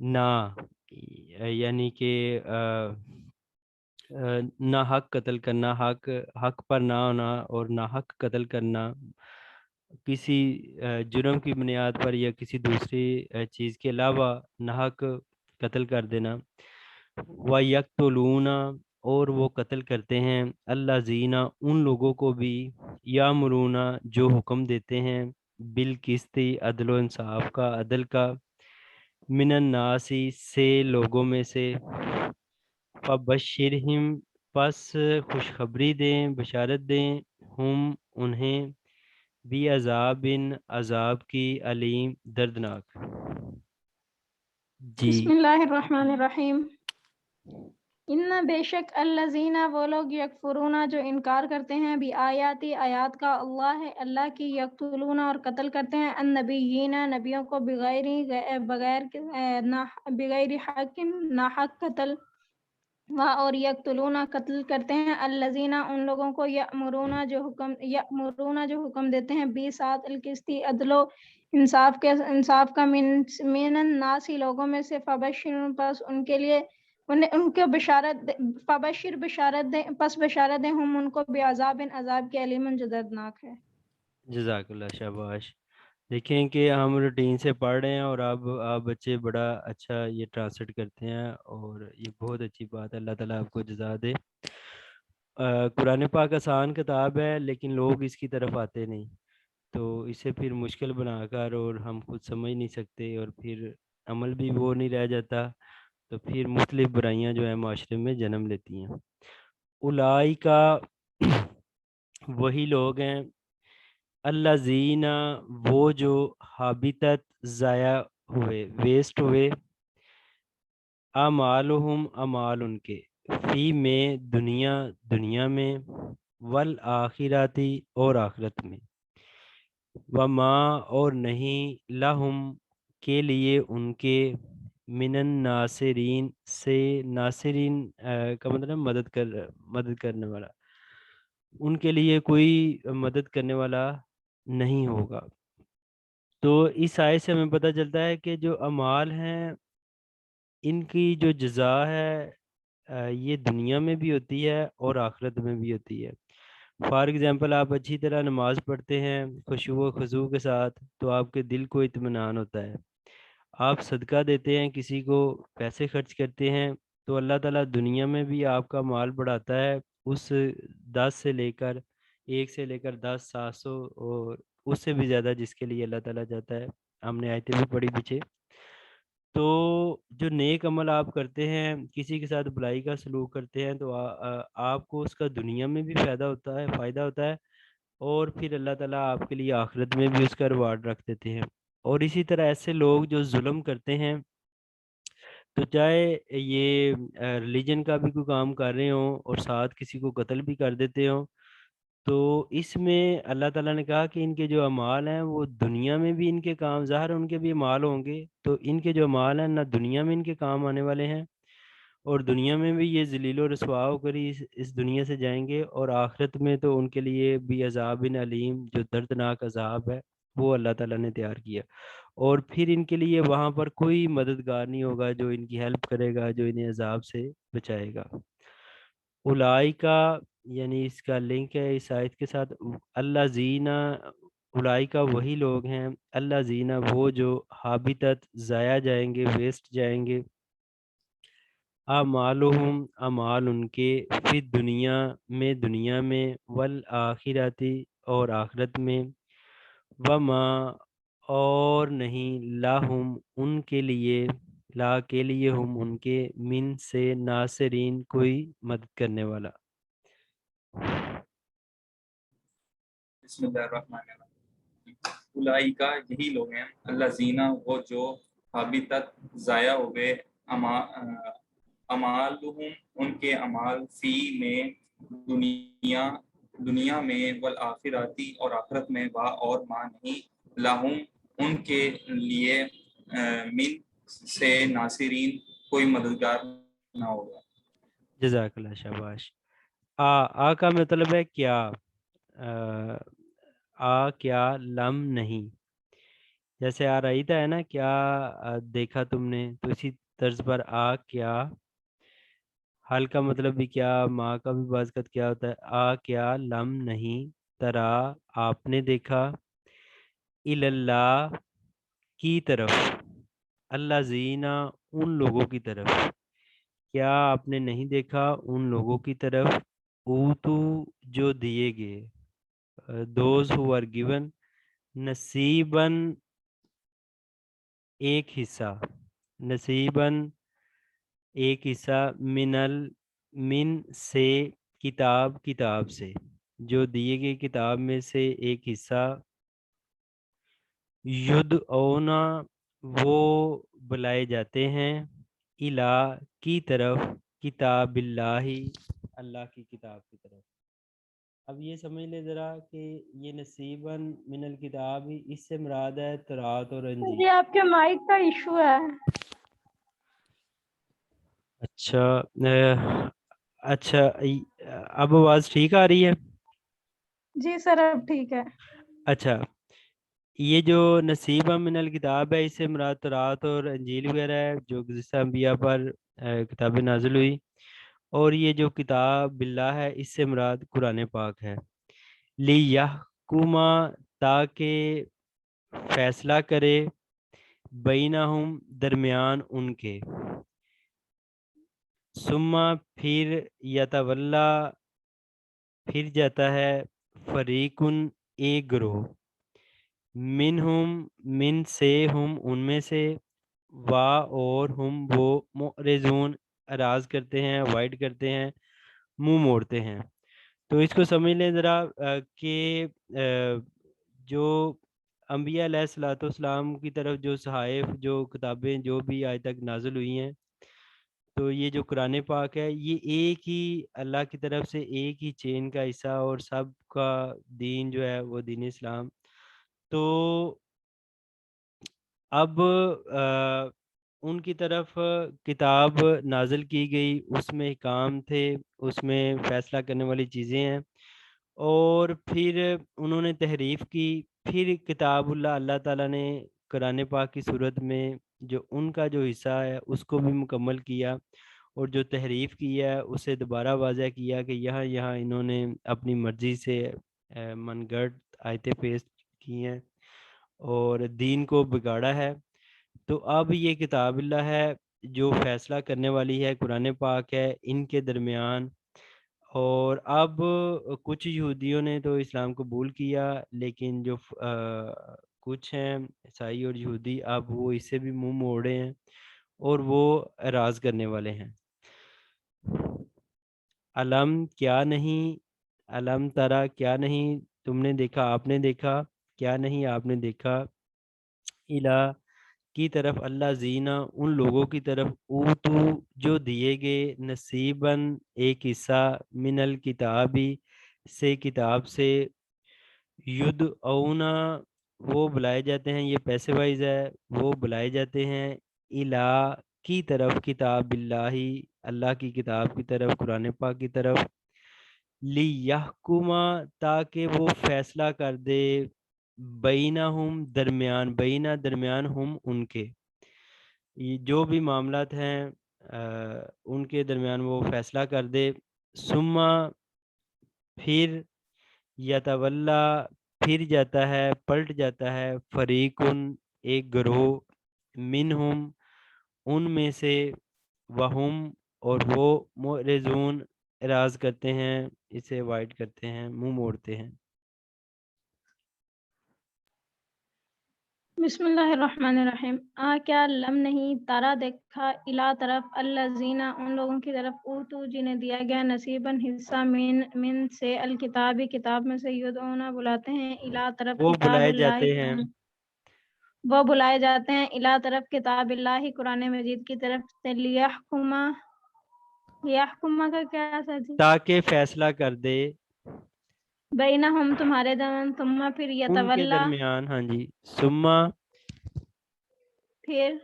نہ یعنی کہ نہ حق قتل کرنا، حق پر نہ ہونا اور نہ حق قتل کرنا کسی جرم کی بنیاد پر یا کسی دوسری چیز کے علاوہ نہ حق قتل کر دینا. وَيَقْتُلُونَ اور وہ قتل کرتے ہیں الَّذِينَ ان لوگوں کو بھی یامرون جو حکم دیتے ہیں بالقسط عدل و انصاف کا، عدل کا، من الناس سے لوگوں میں سے، فبشرہم پس خوشخبری دیں، بشارت دیں، ہم انہیں بھی عذاب عذاب کی علیم دردناک. جی بسم اللہ الرحمن الرحیم. ان بے شک الذین وہ لوگ یکفرون جو انکار کرتے ہیں بھی آیاتی آیات کا، اللہ کی، یقتلون اور قتل کرتے ہیں النبیین نبیوں کو بغیر حق ناحق قتل، اور یقتلون قتل کرتے ہیں الذین ان لوگوں کو یأمرون جو حکم دیتے ہیں بالساعۃ القسط عدل و انصاف کا، من الناس لوگوں میں سے، فبشر پس ان کے لیے ان کو بشارت دیں ہم ان کو بعذاب عذاب کے علیم جو دردناک ہے. جزاک اللہ، شاباش. دیکھیں کہ ہم روٹین سے پڑھ رہے ہیں اور اب آپ بچے بڑا اچھا یہ ٹرانسلیٹ کرتے ہیں اور یہ بہت اچھی بات ہے. اللہ تعالیٰ آپ کو جزا دے. قرآن پاک آسان کتاب ہے لیکن لوگ اس کی طرف آتے نہیں، تو اسے پھر مشکل بنا کر اور ہم خود سمجھ نہیں سکتے اور پھر عمل بھی وہ نہیں رہ جاتا، تو پھر مختلف برائیاں جو ہیں معاشرے میں جنم لیتی ہیں. الائی کا وہی لوگ ہیں، الذین وہ جو حابطت ضائع ہوئے، ویسٹ ہوئے، اعمالہم اعمال ان کے، فی میں دنیا میں، والآخراتی اور آخرت میں، وما اور نہیں، لہم کے لیے ان کے، من الناصرین سے، ناصرین کا مطلب مدد کرنے والا، ان کے لیے کوئی مدد کرنے والا نہیں ہوگا. تو اس آیت سے ہمیں پتہ چلتا ہے کہ جو اعمال ہیں ان کی جو جزا ہے یہ دنیا میں بھی ہوتی ہے اور آخرت میں بھی ہوتی ہے. فار ایگزامپل آپ اچھی طرح نماز پڑھتے ہیں خشوع و خضوع کے ساتھ تو آپ کے دل کو اطمینان ہوتا ہے. آپ صدقہ دیتے ہیں، کسی کو پیسے خرچ کرتے ہیں، تو اللہ تعالیٰ دنیا میں بھی آپ کا مال بڑھاتا ہے، اس 10 سے لے کر 1 سے لے کر 10 700 اور اس سے بھی زیادہ جس کے لیے اللہ تعالیٰ چاہتا ہے. ہم نے آیتیں بھی پڑھی پیچھے. تو جو نیک عمل آپ کرتے ہیں، کسی کے ساتھ بلائی کا سلوک کرتے ہیں، تو آپ کو اس کا دنیا میں بھی فائدہ ہوتا ہے اور پھر اللہ تعالیٰ آپ کے لیے آخرت میں بھی اس کا ریوارڈ رکھ دیتے ہیں. اور اسی طرح ایسے لوگ جو ظلم کرتے ہیں، تو چاہے یہ ریلیجن کا بھی کوئی کام کر رہے ہوں اور ساتھ کسی کو قتل بھی کر دیتے ہوں، تو اس میں اللہ تعالیٰ نے کہا کہ ان کے جو اعمال ہیں وہ دنیا میں بھی ان کے کام، ظاہر ان کے بھی اعمال ہوں گے، تو ان کے جو اعمال ہیں نہ دنیا میں ان کے کام آنے والے ہیں اور دنیا میں بھی یہ ذلیل و رسوا ہو کر اس دنیا سے جائیں گے، اور آخرت میں تو ان کے لیے بھی عذاب علیم جو دردناک عذاب ہے وہ اللہ تعالیٰ نے تیار کیا. اور پھر ان کے لیے وہاں پر کوئی مددگار نہیں ہوگا جو ان کی ہیلپ کرے گا، جو انہیں عذاب سے بچائے گا. الائی کا یعنی اس کا لنک ہے اس آیت کے ساتھ، اللہ زینہ، الائی کا وہی لوگ ہیں، اللہ زینہ وہ جو حابطت ضائع جائیں گے، ویسٹ جائیں گے، اعمالہم اعمال ان کے، فی دنیا میں، والآخراتی اور آخرت میں، وما اور نہیں، لاہم ان کے لیے، لا کے لیے، ہم ان کے، من سے، ناصرین کوئی مدد کرنے والا. بسم اللہ الرحمن الرحیم. اولئکا یہی لوگ ہیں، الذین وہ جو حابطت ضائع ہوئے، اعمالہم ان کے اعمال، فی میں دنیا میں، والآخراتی اور آخرت میں، وا اور ما نہیں، لہم ان کے لیے، من سے، ناصرین کوئی مددگار نہ ہوگا. جزاک اللہ، شاباش. آ کا مطلب ہے کیا، کیا، لم نہیں. جیسے آ رہی تھا ہے نا کیا دیکھا تم نے، تو اسی طرز پر کیا، حال کا مطلب بھی کیا، ماں کا بھی بعض اوقات کیا ہوتا ہے، کیا لم نہیں، ترا آپ نے دیکھا، اللہ کی طرف، اللہ زینا ان لوگوں کی طرف، کیا آپ نے نہیں دیکھا ان لوگوں کی طرف، اوتو جو دیے گئے، دوز ہو آر گیون، نصیباً ایک حصہ، نصیباً ایک حصہ، من سے کتاب سے، جو دیے گئے کتاب میں سے ایک حصہ، ید اونا وہ بلائے جاتے ہیں، الہ کی طرف، کتاب اللہ اللہ کی کتاب کی طرف۔ اب یہ سمجھ لے ذرا کہ یہ نصیباً من الکتاب ہی، اس سے مراد ہے تورات اور انجیل۔ جی آپ کے مائک کا ایشو ہے۔ اچھا اچھا اب آواز ٹھیک آ رہی ہے؟ جی سر اب ٹھیک ہے۔ اچھا، یہ جو نصیبہ من الکتاب ہے، اس سے مراد تورات اور انجیل وغیرہ ہے جو گزشتہ انبیاء پر کتاب نازل ہوئی، اور یہ جو کتاب باللہ ہے اس سے مراد قرآن پاک ہے۔ لیحکما تاکہ فیصلہ کرے، بینہم درمیان ان کے، ثم پھر یتولا پھر جاتا ہے، فریقن ایک گروہ، منہم من سے ہم ان میں سے، وا اور ہم وہ معرضون اراض کرتے ہیں، اوائڈ کرتے ہیں، منہ موڑتے ہیں۔ تو اس کو سمجھ لیں ذرا کہ جو انبیاء علیہ الصلوۃ والسلام کی طرف جو صحائف، جو کتابیں جو بھی آج تک نازل ہوئی ہیں، تو یہ جو قرآن پاک ہے یہ ایک ہی اللہ کی طرف سے ایک ہی چین کا حصہ، اور سب کا دین جو ہے وہ دین اسلام۔ تو اب ان کی طرف کتاب نازل کی گئی، اس میں احکام تھے، اس میں فیصلہ کرنے والی چیزیں ہیں، اور پھر انہوں نے تحریف کی، پھر کتاب اللہ تعالیٰ نے قرآن پاک کی صورت میں جو ان کا جو حصہ ہے اس کو بھی مکمل کیا، اور جو تحریف کیا ہے اسے دوبارہ واضح کیا کہ یہاں انہوں نے اپنی مرضی سے من گھڑت آیتیں پیش کی ہیں اور دین کو بگاڑا ہے۔ تو اب یہ کتاب اللہ ہے جو فیصلہ کرنے والی ہے، قرآن پاک ہے ان کے درمیان۔ اور اب کچھ یہودیوں نے تو اسلام قبول کیا، لیکن جو کچھ ہیں عیسائی اور یہودی، اب وہ اس سے بھی منہ موڑے ہیں اور وہ اعراض کرنے والے ہیں۔ علم کیا نہیں، علم ترا کیا نہیں تم نے دیکھا، آپ نے دیکھا، کیا نہیں آپ نے دیکھا، الہ کی طرف، اللہ زینا ان لوگوں کی طرف، اوتو جو دیے گئے، نصیباً ایک حصہ، من الکتابی سے کتاب سے، ید اونا وہ بلائے جاتے ہیں، یہ پیسے وائز ہے، وہ بلائے جاتے ہیں، الہ کی طرف، کتاب اللہ اللہ کی کتاب کی طرف، قرآن پاک کی طرف، لیحکما تاکہ وہ فیصلہ کر دے، بینہم درمیان، بینہ درمیان ہم ان کے، یہ جو بھی معاملات ہیں ان کے درمیان وہ فیصلہ کر دے، ثم پھر یتولا پھر جاتا ہے، پلٹ جاتا ہے، فریقن ایک گروہ، منہم ان میں سے، وہم اور وہ معرضون اعراض کرتے ہیں، اسے اوائڈ کرتے ہیں، منہ موڑتے ہیں۔ بسم اللہ الرحمن الرحیم۔ کیا لم نہیں، تارا دیکھا، الا طرف، الذین ان لوگوں کی طرف، اوتو جنہیں دیا گیا، نصیباً حصہ، من سے الکتابی کتاب میں سے، یدعونا بلاتے ہیں، الا طرف وہ کتاب بلائے اللہ جاتے ہیں، وہ بلائے جاتے ہیں، الا طرف کتاب اللہ قرآن مجید کی طرف سے، لیحکما، لیحکما کا کیا ہے جی؟ تاکہ فیصلہ کر دے، بینہم تمہارے درمیان، ثم پھر ان کے یتولا درمیان، ہاں جی، ثم پھر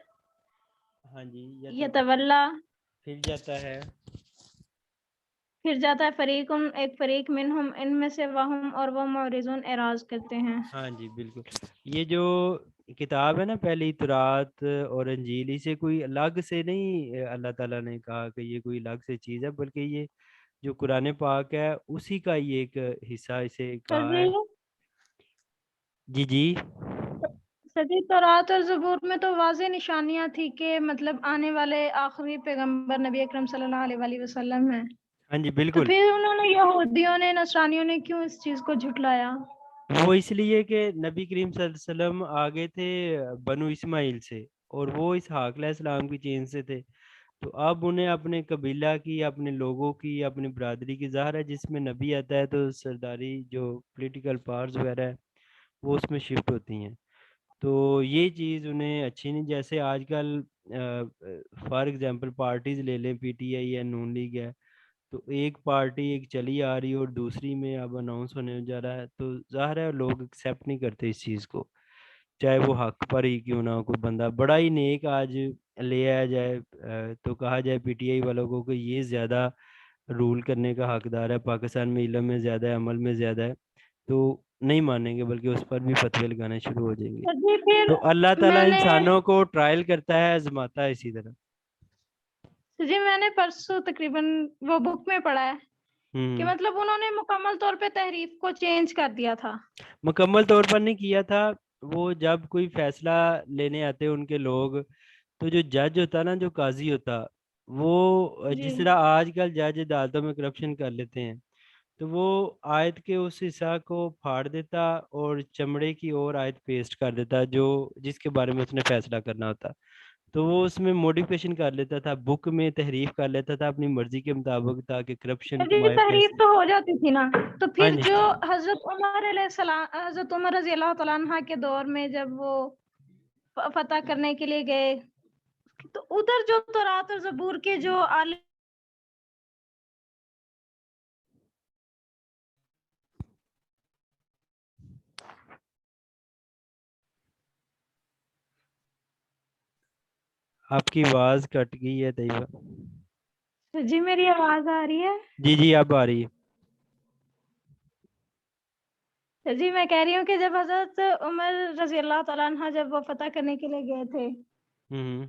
ہاں جی، یتولا پھر جاتا ہے، پھر جاتا ہے، فریقن ایک فریق، منہم ان میں سے، وہم اور وہ معرضون اعراض کرتے ہیں۔ ہاں جی بالکل۔ یہ جو کتاب ہے نا پہلی تورات اور انجیل، اسے کوئی الگ سے نہیں اللہ تعالیٰ نے کہا کہ یہ کوئی الگ سے چیز ہے، بلکہ یہ جو قرآن پاک ہے اسی کا یہ ایک حصہ اسے سر کہا جی ہے۔ جی جی سر جی، تورات اور زبور میں تو واضح نشانیاں تھی کہ مطلب آنے والے آخری پیغمبر نبی اکرم صلی اللہ علیہ وآلہ وسلم ہیں، ہاں جی تو بالکل، پھر انہوں نے یہودیوں نے نصرانیوں نے کیوں اس چیز کو جھٹلایا؟ وہ اس لیے کہ نبی کریم صلی اللہ علیہ وسلم آگے تھے بنو اسماعیل سے، اور وہ اسحاق علیہ السلام کی چین سے تھے، تو اب انہیں اپنے قبیلہ کی، اپنے لوگوں کی، اپنی برادری کی، ظاہر ہے جس میں نبی آتا ہے تو سرداری جو پولیٹیکل پاورز وغیرہ ہے وہ اس میں شفٹ ہوتی ہیں، تو یہ چیز انہیں اچھی نہیں۔ جیسے آج کل فار ایگزامپل پارٹیز لے لیں، پی ٹی آئی ہے، نون لیگ ہے، تو ایک پارٹی ایک چلی آ رہی ہے اور دوسری میں اب اناؤنس ہونے جا رہا ہے، تو ظاہر ہے لوگ ایکسیپٹ نہیں کرتے اس چیز کو، چاہے وہ حق پر ہی کیوں نہ ہو، کوئی بندہ بڑا ہی نیک آج لے آیا جائے تو کہا جائے پی ٹی آئی والوں کو کہ یہ زیادہ رول کرنے کا حقدار ہے، پاکستان میں علم میں زیادہ ہے، عمل میں زیادہ ہے، تو نہیں مانیں گے بلکہ اس پر بھی فتوے لگانے شروع ہو جائیں گے۔ سر جی پھر تو اللہ میں تعالیٰ نے انسانوں کو ٹرائل کرتا ہے، آزماتا ہے اسی طرح۔ سر جی میں نے پرسوں تقریباً وہ بک میں پڑھا ہے کہ ہوں مطلب انہوں نے مکمل طور پہ تحریف کو چینج کر دیا تھا۔ مکمل طور پر نہیں کیا تھا، وہ جب کوئی فیصلہ لینے آتے ان کے لوگ، تو جو جج ہوتا نا، جو قاضی ہوتا، وہ جی جس طرح آج کل جج عدالتوں میں کرپشن کر لیتے ہیں، تو وہ آیت کے اس حصہ کو پھاڑ دیتا اور چمڑے کی اور آیت پیسٹ کر دیتا جو جس کے بارے میں اس نے فیصلہ کرنا ہوتا، تو وہ اس میں موڈیفیکیشن کر لیتا تھا، بک میں تحریف کر لیتا تھا اپنی مرضی کے مطابق، تاکہ کرپشن سر کو جی مائر تحریف کیسے۔ تو ہو جاتی تھی نا، تو ہاں پھر جی جو حضرت عمر علیہ السلام، حضرت عمر رضی اللہ تعالیٰ عنہ کے دور میں جب وہ فتح کرنے کے لیے گئے، تو ادھر جو تورات اور زبور کے جو عالم آپ کی آواز کٹ گئی ہے طیبہ۔ جی میری آواز آ رہی ہے؟ جی جی اب آ رہی ہے۔ جی میں کہہ رہی ہوں کہ جب حضرت عمر رضی اللہ تعالیٰ عنہ جب وہ فتح کرنے کے لیے گئے تھے، ہوں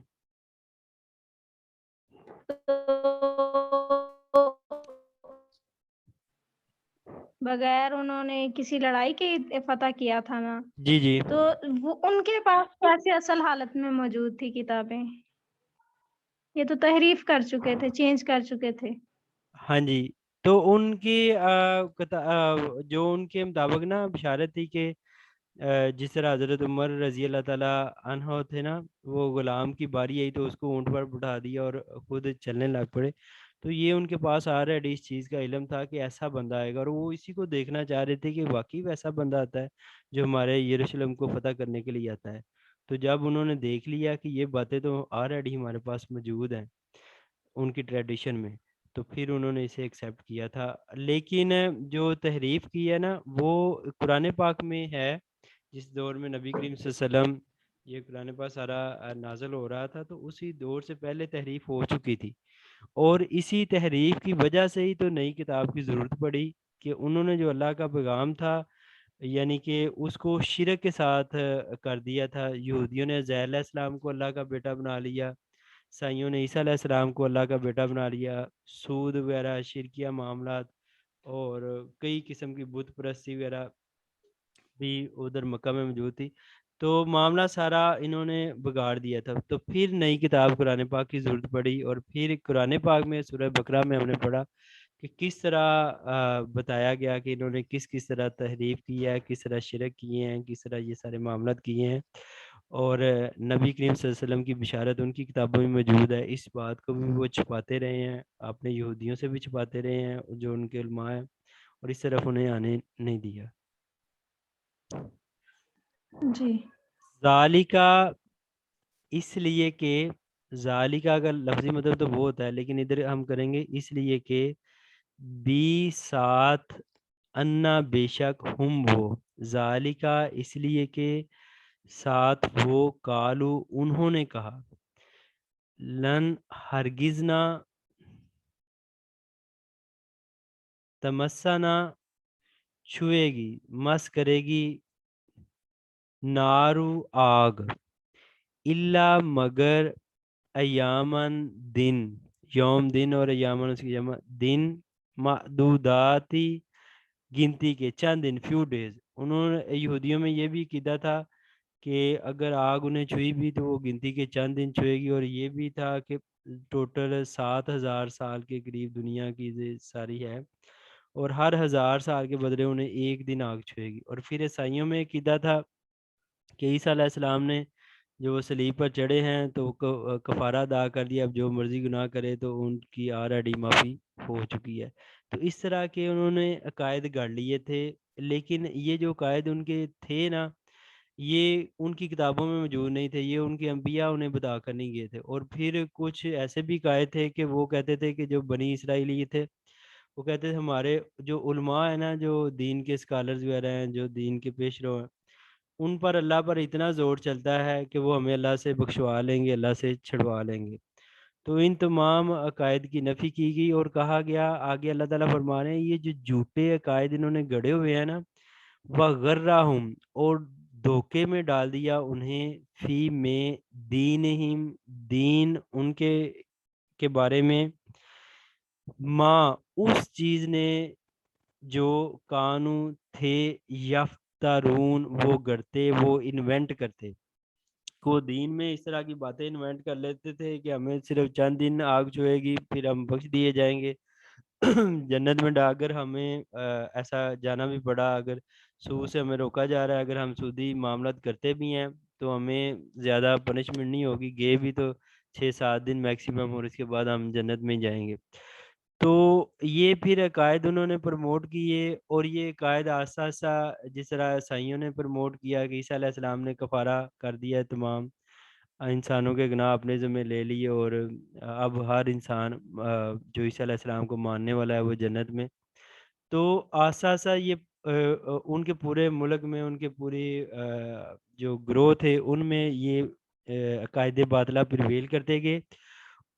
تو بغیر انہوں نے کسی لڑائی کے فتح کیا تھا نا، جی جی تو وہ ان کے پاس کیسے اصل حالت میں موجود تھی کتابیں؟ یہ تو تحریف کر چکے تھے، چینج کر چکے تھے۔ ہاں جی، تو ان کی جو ان کے مطابق نا بشارت تھی کہ جس طرح حضرت عمر رضی اللہ تعالیٰ عنہ تھے نا، وہ غلام کی باری آئی تو اس کو اونٹ پر بٹھا دیا اور خود چلنے لگ پڑے، تو یہ ان کے پاس آلریڈی اس چیز کا علم تھا کہ ایسا بندہ آئے گا، اور وہ اسی کو دیکھنا چاہ رہے تھے کہ واقعی ویسا بندہ آتا ہے جو ہمارے یروشلم کو فتح کرنے کے لیے آتا ہے، تو جب انہوں نے دیکھ لیا کہ یہ باتیں تو آلریڈی ہمارے پاس موجود ہیں ان کی ٹریڈیشن میں، تو پھر انہوں نے اسے ایکسیپٹ کیا تھا۔ لیکن جو تحریف کی ہے نا وہ قرآن پاک میں ہے، جس دور میں نبی کریم صلی اللہ علیہ وسلم یہ قرآن پاک سارا نازل ہو رہا تھا، تو اسی دور سے پہلے تحریف ہو چکی تھی، اور اسی تحریف کی وجہ سے ہی تو نئی کتاب کی ضرورت پڑی، کہ انہوں نے جو اللہ کا پیغام تھا یعنی کہ اس کو شرک کے ساتھ کر دیا تھا۔ یہودیوں نے عزیر علیہ السلام کو اللہ کا بیٹا بنا لیا، عیسائیوں نے عیسیٰ علیہ السلام کو اللہ کا بیٹا بنا لیا، سود وغیرہ شرکیہ معاملات اور کئی قسم کی بت پرستی وغیرہ بھی ادھر مکہ میں موجود تھی، تو معاملہ سارا انہوں نے بگاڑ دیا تھا، تو پھر نئی کتاب قرآن پاک کی ضرورت پڑی، اور پھر قرآن پاک میں سورہ بقرہ میں ہم نے پڑھا کہ کس طرح بتایا گیا کہ انہوں نے کس طرح تحریف کی ہے، کس طرح شرک کیے ہیں، کس طرح یہ سارے معاملات کیے ہیں، اور نبی کریم صلی اللہ علیہ وسلم کی بشارت ان کی کتابوں میں موجود ہے، اس بات کو بھی وہ چھپاتے رہے ہیں، اپنے یہودیوں سے بھی چھپاتے رہے ہیں جو ان کے علماء ہیں، اور اس طرف انہیں آنے نہیں دیا۔ جی ذالکا اس لیے کہ، ذالکا کا لفظی مطلب تو وہ ہوتا ہے، لیکن ادھر ہم کریں گے اس لیے کہ بی ساتھ انا بے شک ہم وہ، ذالکا اس لیے کہ ساتھ وہ، کالو انہوں نے کہا، لن ہرگز نہ، تمسنا چھوئے گی، مس کرے گی، نارو آگ، الا مگر، ایامن دن، یوم دن اور ایامن اس کی جمع دن، معدوداتی گنتی کے، چند دن، فیو ڈیز. انہوں نے یہودیوں میں یہ بھی عقیدہ تھا کہ اگر آگ انہیں چھوئی بھی تو وہ گنتی کے چند دن چھوئے گی، اور یہ بھی تھا کہ ٹوٹل 7,000 سال کے قریب دنیا کی ساری ہے، اور ہر 1,000 سال کے بدلے انہیں ایک دن آگ چھوئے گی. اور پھر عیسائیوں میں عقیدہ تھا کہ عیسیٰ علیہ السلام نے جو وہ صلیب پر چڑھے ہیں تو کفارہ ادا کر دیا، اب جو مرضی گناہ کرے تو ان کی آلریڈی معافی ہو چکی ہے. تو اس طرح کے انہوں نے عقائد گھڑ لیے تھے، لیکن یہ جو عقائد ان کے تھے نا، یہ ان کی کتابوں میں موجود نہیں تھے، یہ ان کے انبیاء انہیں بتا کر نہیں گئے تھے. اور پھر کچھ ایسے بھی عقائد تھے کہ وہ کہتے تھے کہ جو بنی اسرائیلی تھے وہ کہتے تھے ہمارے جو علماء ہیں نا، جو دین کے اسکالرز وغیرہ ہیں، جو دین کے پیش رو ہیں، ان پر اللہ پر اتنا زور چلتا ہے کہ وہ ہمیں اللہ سے بخشوا لیں گے، اللہ سے چھڑوا لیں گے. تو ان تمام عقائد کی نفی کی گئی، اور کہا گیا آگے اللہ تعالیٰ فرما رہے ہیں یہ جو جھوٹے عقائد انہوں نے گڑے ہوئے ہیں نا، وغرہم، اور دھوکے میں ڈال دیا انہیں، فی میں دینہم، دین ان کے بارے میں، ماں اس چیز نے جو کانو تھے، یفترون وہ گڑتے، وہ انوینٹ کرتے. کو دین میں اس طرح کی باتیں انوینٹ کر لیتے تھے کہ ہمیں صرف چند دن آگ چھوئے گی پھر ہم بخش دیے جائیں گے. جنت میں اگر ہمیں ایسا جانا بھی پڑا، اگر سود سے ہمیں روکا جا رہا ہے، اگر ہم سودی معاملات کرتے بھی ہیں تو ہمیں زیادہ پنشمنٹ نہیں ہوگی، گئے بھی تو 6-7 دن میکسیمم، اور اس کے بعد ہم جنت میں جائیں گے. تو یہ پھر عقائد انہوں نے پروموٹ کیے، اور یہ عقائد آہستہ آہستہ جس طرح عیسائیوں نے پروموٹ کیا کہ عیسیٰ علیہ السلام نے کفارہ کر دیا ہے تمام انسانوں کے گناہ اپنے ذمہ لے لیے، اور اب ہر انسان جو عیسیٰ علیہ السلام کو ماننے والا ہے وہ جنت میں. تو آہستہ آہستہ یہ ان کے پورے ملک میں، ان کے پوری جو گروتھ ہے ان میں یہ عقائد باطلہ پریویل کرتے گئے،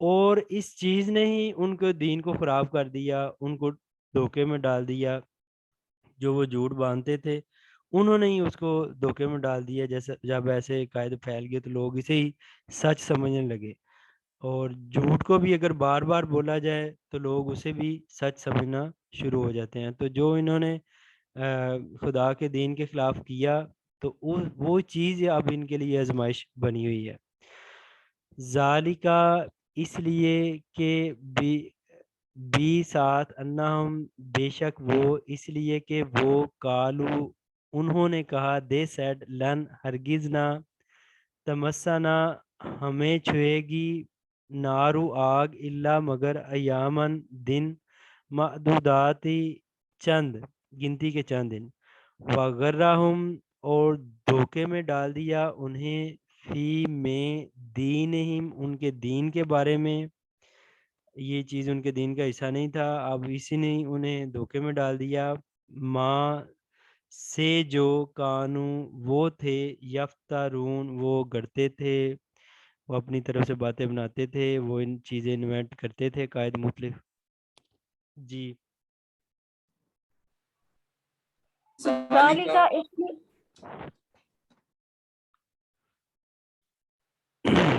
اور اس چیز نے ہی ان کو دین کو خراب کر دیا، ان کو دھوکے میں ڈال دیا. جو وہ جھوٹ باندھتے تھے انہوں نے ہی اس کو دھوکے میں ڈال دیا. جیسے جب ایسے عقائد پھیل گئے تو لوگ اسے ہی سچ سمجھنے لگے، اور جھوٹ کو بھی اگر بار بار بولا جائے تو لوگ اسے بھی سچ سمجھنا شروع ہو جاتے ہیں. تو جو انہوں نے خدا کے دین کے خلاف کیا تو وہ چیز اب ان کے لیے آزمائش بنی ہوئی ہے. ذالکا، اس لیے کہ بھی ساتھ انہم، بے شک وہ، اس لیے کہ وہ کالو انہوں نے کہا، دے سیڈ لن ہرگز نہ، تمسنا ہمیں چھوئے گی، نارو آگ، الا مگر، ایامن دن، معدوداتی چند، گنتی کے چند دن، وغرہم اور دھوکے میں ڈال دیا انہیں، فی میں دینہم ان کے دین کے بارے میں، یہ چیز ان کے دین کا حصہ نہیں تھا، اب اسی نے انہیں دھوکے میں ڈال دیا، ماں سے جو کانو وہ تھے، یفترون وہ گڑتے تھے، وہ اپنی طرف سے باتیں بناتے تھے، وہ ان چیزیں انوینٹ کرتے تھے قائد مختلف. جی ذالکا اس لیے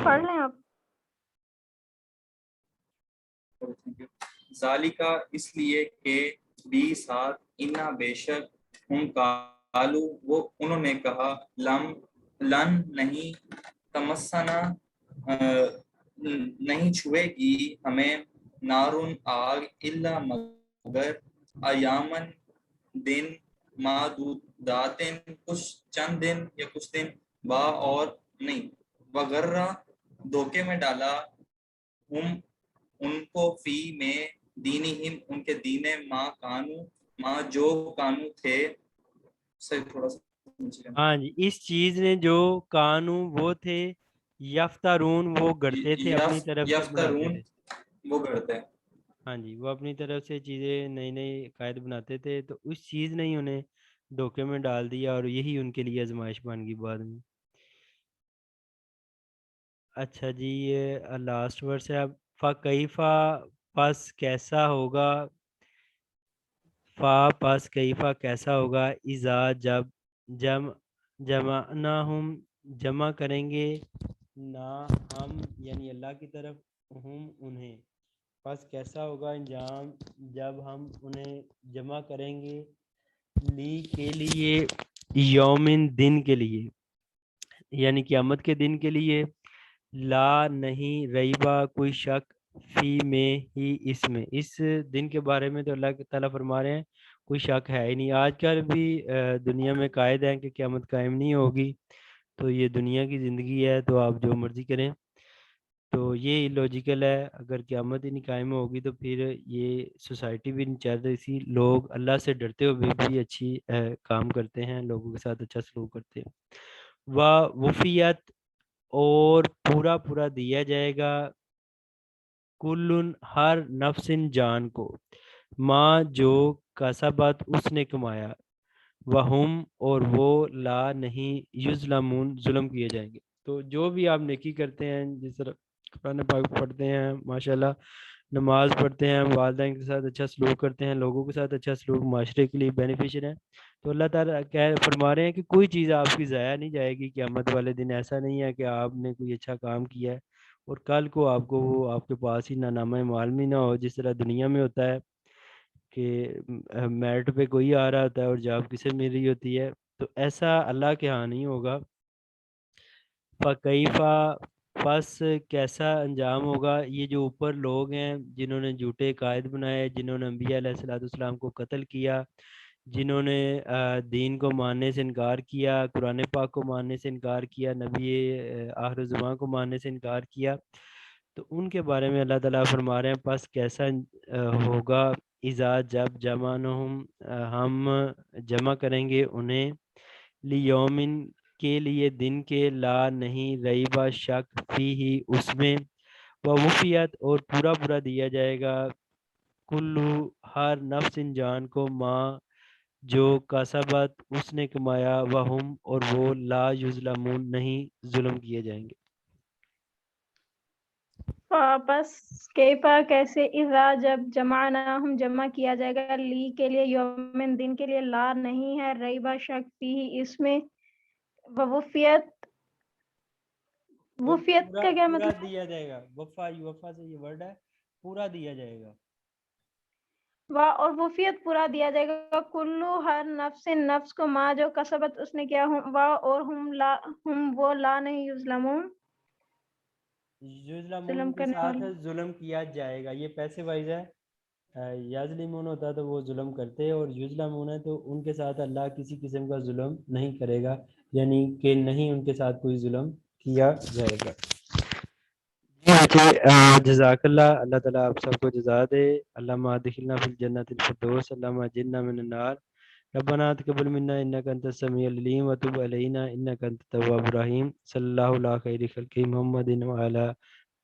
پڑھ لیں آپ. ذالکا اس لیے کہ بھی ساتھ انا بے شک ہم قالو وہ انہوں نے کہا، لن نہیں، تمسنا نہیں چھوئے گی ہمیں، نارن آگ، الا مگر، ایامن دن، معدوداتن کچھ چند دن یا کچھ دن، با اور نہیں، وغیرہ دھوکے میں ڈالا، ہم ان کو، فی میں دینہم ان کے دین، ماں جو کانو تھے. تھوڑا سا ہاں جی، اس چیز نے جو کانو وہ تھے، یفترون وہ گڑتے تھے، اپنی طرف سے بناتے یفترون تھے. وہ کرتے ہیں. ہاں جی، وہ اپنی طرف سے چیزیں نئی نئی عقائد بناتے تھے، تو اس چیز نے ہی انہیں دھوکے میں ڈال دیا، اور یہی ان کے لیے آزمائش بن گئی بعد میں. اچھا جی، یہ لاسٹ ورس ہے اب. فَكَيْفَ پس کیسا ہوگا، پس کیفا کیسا ہوگا، اذا جب جمعناہم جمع کریں گے نہ ہم یعنی اللہ کی طرف ہم انہیں، پس کیسا ہوگا انجام جب ہم انہیں جمع کریں گے لی کے لیے یومن دن کے لیے یعنی قیامت کے دن کے لیے لا نہیں ریبا کوئی شک فی میں ہی اس دن کے بارے میں تو اللہ تعالیٰ فرما رہے ہیں کوئی شک ہے ہی نہیں. آج کل بھی دنیا میں قائد ہیں کہ قیامت قائم نہیں ہوگی، تو یہ دنیا کی زندگی ہے تو آپ جو مرضی کریں، تو یہ لوجیکل ہے. اگر قیامت ہی نہیں قائم ہوگی تو پھر یہ سوسائٹی بھی نہیں چل رہی تھی. لوگ اللہ سے ڈرتے ہوئے بھی اچھی کام کرتے ہیں، لوگوں کے ساتھ اچھا سلوک کرتے ہیں. وفیت اور پورا پورا دیا جائے گا کلن ہر نفس جان کو ماں جو کسبت اس نے کمایا وہم اور وہ لا نہیں یظلمون ظلم کیے جائیں گے. تو جو بھی آپ نیکی کرتے ہیں، جس طرح قرآن پاک پڑھتے ہیں ماشاءاللہ، نماز پڑھتے ہیں، والدین کے ساتھ اچھا سلوک کرتے ہیں، لوگوں کے ساتھ اچھا سلوک معاشرے کے لیے بینیفیشر ہے، تو اللہ تعالیٰ فرما رہے ہیں کہ کوئی چیز آپ کی ضائع نہیں جائے گی قیامت والے دن. ایسا نہیں ہے کہ آپ نے کوئی اچھا کام کیا ہے اور کل کو آپ کو وہ آپ کے پاس ہی نہ نامہ معلوم ہی نہ ہو، جس طرح دنیا میں ہوتا ہے کہ میرٹ پہ کوئی آ رہا ہوتا ہے اور جاب کسے مل رہی ہوتی ہے. تو ایسا اللہ کے ہاں نہیں ہوگا. فکیفا پس کیسا انجام ہوگا یہ جو اوپر لوگ ہیں جنہوں نے جھوٹے قائد بنائے، جنہوں نے انبیاء علیہ الصلوۃ والسلام کو قتل کیا، جنہوں نے دین کو ماننے سے انکار کیا، قرآن پاک کو ماننے سے انکار کیا، نبی آخر الزمان کو ماننے سے انکار کیا، تو ان کے بارے میں اللہ تعالیٰ فرما رہے ہیں پس کیسا ہوگا اذا جب جمعنہم ہم جمع کریں گے انہیں لیومن کے لیے دن کے لا نہیں ریبا شک فی ہی اس میں وفیت اور پورا پورا دیا جائے گا کلو ہر نفس جان کو ماں جو کسبت اس نے کمایا وہم اور وہ لا یظلمون نہیں ظلم کیے جائیں گے. واپس کیفا کیسے اذا جب جمعنا ہم جمع کیا جائے گا لی کے لیے یومن دن کے لیے لا نہیں ہے ریبا شک فی اس میں وفیت اور وفیت پورا کا کیا پورا مطلب ہے؟ دیا جائے گا. وفا سے یہ ورڈ ہے، پورا دیا جائے گا. اور وفیت پورا دیا جائے گا کلو ہر نفس نفس کو ماں جو کسبت اس نے کیا اور ہم وہ لا نہیں یظلمون یظلمون ظلم کے کرنے ساتھ والے. ظلم کیا جائے گا، یہ پیسے وائز ہے. یظلمون ہوتا تو وہ ظلم کرتے، اور یظلمون ہے تو ان کے ساتھ اللہ کسی قسم کا ظلم نہیں کرے گا، یعنی کہ نہیں ان کے ساتھ کوئی ظلم کیا جائے گا. جزاک اللہ. اللہ تعالیٰ آپ سب کو جزا دے. اللہم ادخلنا فی الجنۃ الفردوس، اللہم اجرنا من النار. ربنا تقبل منا انک انت السمیع العلیم وتب علینا انک انت التواب الرحیم. صلی اللہ علی خیر خلق محمد وعلی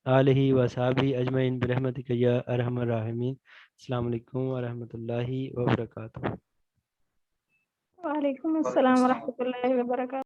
آلہ وصحبہ اجمعین برحمتک یا ارحم الراحمین. السلام علیکم ورحمۃ اللہ وبرکاتہ. وعلیکم وعلیکم السلام السلام. ورحمۃ اللہ وبرکاتہ.